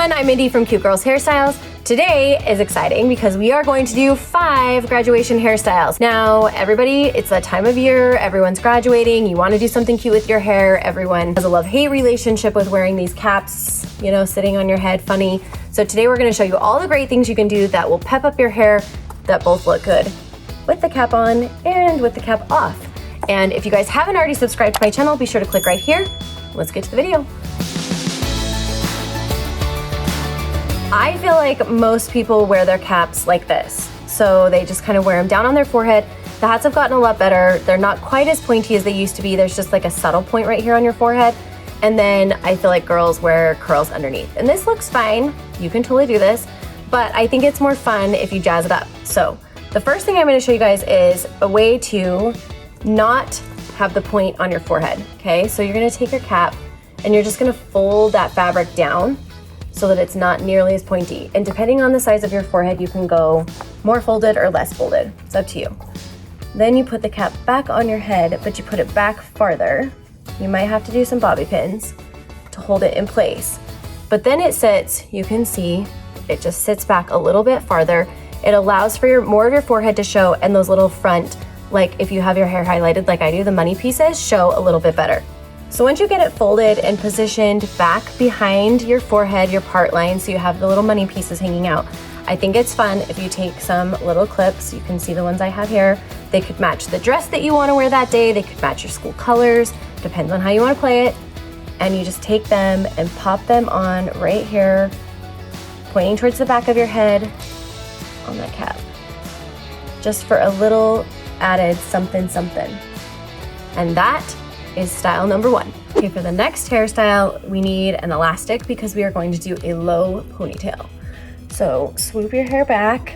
everyone, I'm Mindy from Cute Girls Hairstyles. Today is exciting because we are going to do 5 graduation hairstyles. Now, everybody, it's that time of year, everyone's graduating, you want to do something cute with your hair, everyone has a love-hate relationship with wearing these caps, you know, sitting on your head funny. So today we're going to show you all the great things you can do that will pep up your hair that both look good with the cap on and with the cap off. And if you guys haven't already subscribed to my channel, be sure to click right here. Let's get to the video. I feel like most people wear their caps like this. So they just kind of wear them down on their forehead. The hats have gotten a lot better. They're not quite as pointy as they used to be. There's just like a subtle point right here on your forehead. And then I feel like girls wear curls underneath. And this looks fine. You can totally do this. But I think it's more fun if you jazz it up. So the first thing I'm going to show you guys is a way to not have the point on your forehead. Okay, so you're going to take your cap and you're just going to fold that fabric down so that it's not nearly as pointy. And depending on the size of your forehead, you can go more folded or less folded. It's up to you. Then you put the cap back on your head, but you put it back farther. You might have to do some bobby pins to hold it in place. But then it sits, you can see, it just sits back a little bit farther. It allows for more of your forehead to show, and those little front, like if you have your hair highlighted like I do, the money pieces show a little bit better. So once you get it folded and positioned back behind your forehead, your part line, so you have the little money pieces hanging out, I think it's fun if you take some little clips. You can see the ones I have here. They could match the dress that you want to wear that day. They could match your school colors. Depends on how you want to play it. And you just take them and pop them on right here, pointing towards the back of your head on that cap. Just for a little added something something. And that is style number 1. Okay, for the next hairstyle, we need an elastic because we are going to do a low ponytail. So swoop your hair back,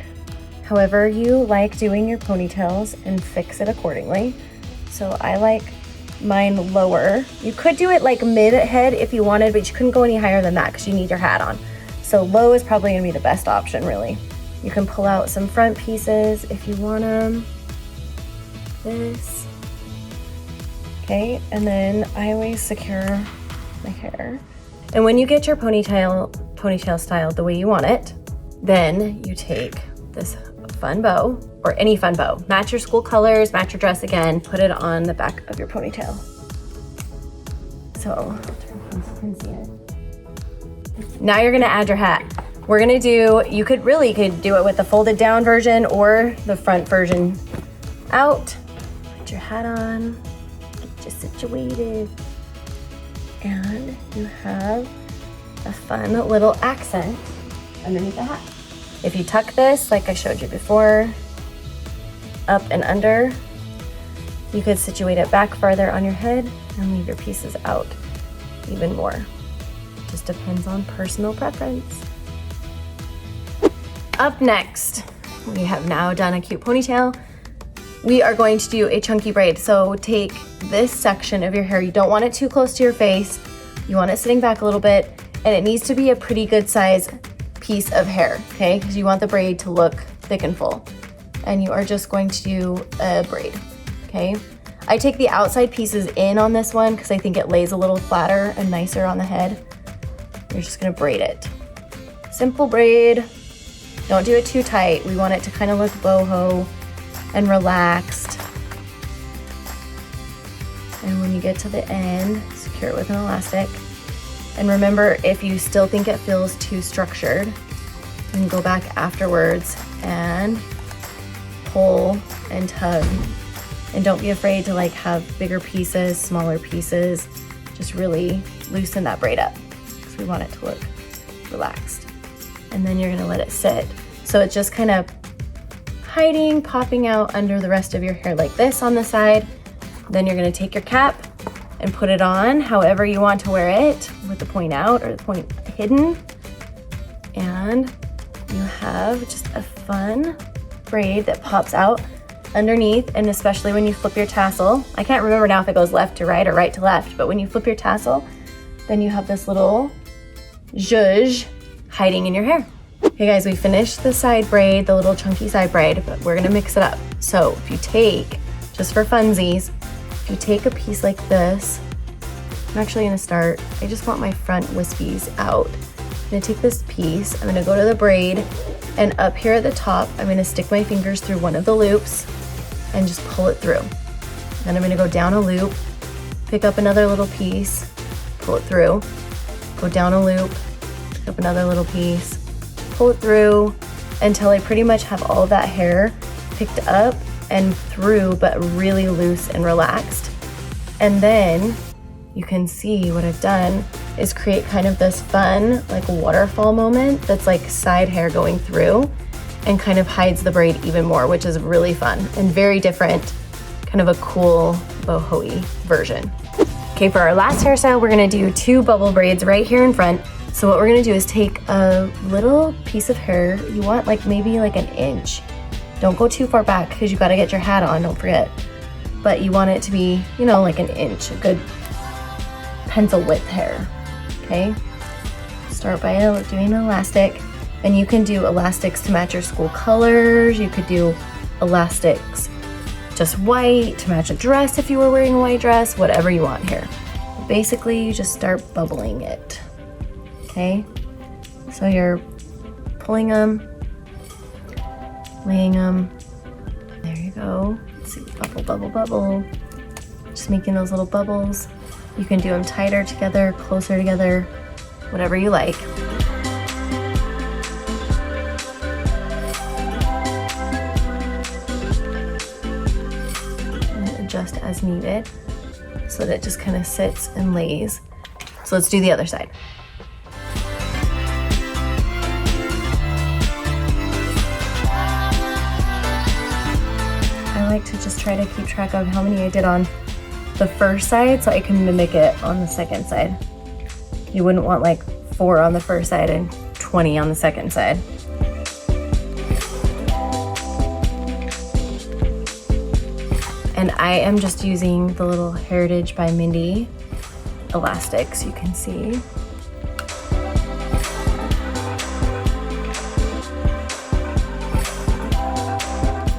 however you like doing your ponytails, and fix it accordingly. So I like mine lower. You could do it like mid-head if you wanted, but you couldn't go any higher than that because you need your hat on. So low is probably gonna be the best option, really. You can pull out some front pieces if you want them. This. Okay, and then I always secure my hair. And when you get your ponytail styled the way you want it, then you take this fun bow, or any fun bow. Match your school colors, match your dress again, put it on the back of your ponytail. So, you can see it. Now you're gonna add your hat. We're gonna do, you could do it with the folded down version or the front version out. Put your hat on. Just situated, and you have a fun little accent underneath the hat. If you tuck this, like I showed you before, up and under, you could situate it back farther on your head and leave your pieces out even more. Just depends on personal preference. Up next, we have now done a cute ponytail. We are going to do a chunky braid. So take this section of your hair. You don't want it too close to your face. You want it sitting back a little bit, and it needs to be a pretty good size piece of hair, okay? Because you want the braid to look thick and full. And you are just going to do a braid, okay? I take the outside pieces in on this one because I think it lays a little flatter and nicer on the head. You're just gonna braid it. Simple braid. Don't do it too tight. We want it to kind of look boho and relaxed. And when you get to the end, secure it with an elastic. And remember, if you still think it feels too structured, you can go back afterwards and pull and tug. And don't be afraid to like have bigger pieces, smaller pieces. Just really loosen that braid up because we want it to look relaxed. And then you're gonna let it sit. So it's just kind of hiding, popping out under the rest of your hair like this on the side. Then you're gonna take your cap and put it on however you want to wear it, with the point out or the point hidden. And you have just a fun braid that pops out underneath, and especially when you flip your tassel. I can't remember now if it goes left to right or right to left, but when you flip your tassel, then you have this little zhuzh hiding in your hair. Okay guys, we finished the side braid, the little chunky side braid, but we're gonna mix it up. So if you take, just for funsies, if you take a piece like this, I'm actually gonna start, I just want my front wispies out. I'm gonna take this piece, I'm gonna go to the braid, and up here at the top, I'm gonna stick my fingers through one of the loops and just pull it through. Then I'm gonna go down a loop, pick up another little piece, pull it through, go down a loop, pick up another little piece, pull it through until I pretty much have all of that hair picked up and through, but really loose and relaxed. And then you can see what I've done is create kind of this fun like waterfall moment that's like side hair going through and kind of hides the braid even more, which is really fun and very different, kind of a cool boho-y version. Okay, for our last hairstyle, we're gonna do 2 bubble braids right here in front. So what we're gonna do is take a little piece of hair, you want like maybe like an inch. Don't go too far back because you gotta get your hat on, don't forget. But you want it to be, you know, like an inch, a good pencil width hair, okay? Start by doing an elastic, and you can do elastics to match your school colors. You could do elastics just white to match a dress if you were wearing a white dress, whatever you want here. But basically, you just start bubbling it, okay? So you're pulling them, laying them, there you go. Let's see, bubble, bubble, bubble. Just making those little bubbles. You can do them tighter together, closer together, whatever you like. And adjust as needed so that it just kind of sits and lays. So let's do the other side. I like to just try to keep track of how many I did on the first side so I can mimic it on the second side. You wouldn't want like 4 on the first side and 20 on the second side. And I am just using the little Hairitage by Mindy elastics, you can see.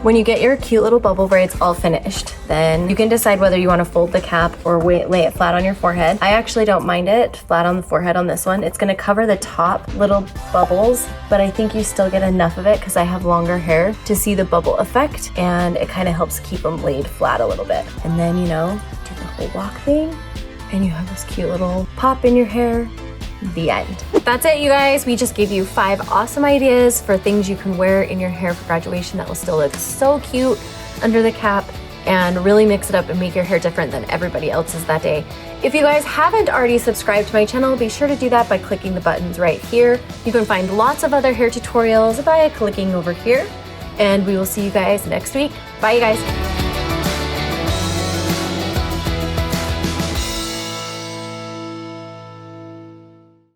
When you get your cute little bubble braids all finished, then you can decide whether you want to fold the cap or lay it flat on your forehead. I actually don't mind it flat on the forehead on this one. It's going to cover the top little bubbles, but I think you still get enough of it because I have longer hair to see the bubble effect, and it kind of helps keep them laid flat a little bit. And then, you know, do the whole walk thing, and you have this cute little pop in your hair. The end. That's it, you guys. We just gave you 5 awesome ideas for things you can wear in your hair for graduation that will still look so cute under the cap and really mix it up and make your hair different than everybody else's that day. If you guys haven't already subscribed to my channel, be sure to do that by clicking the buttons right here. You can find lots of other hair tutorials by clicking over here, and we will see you guys next week. Bye, you guys.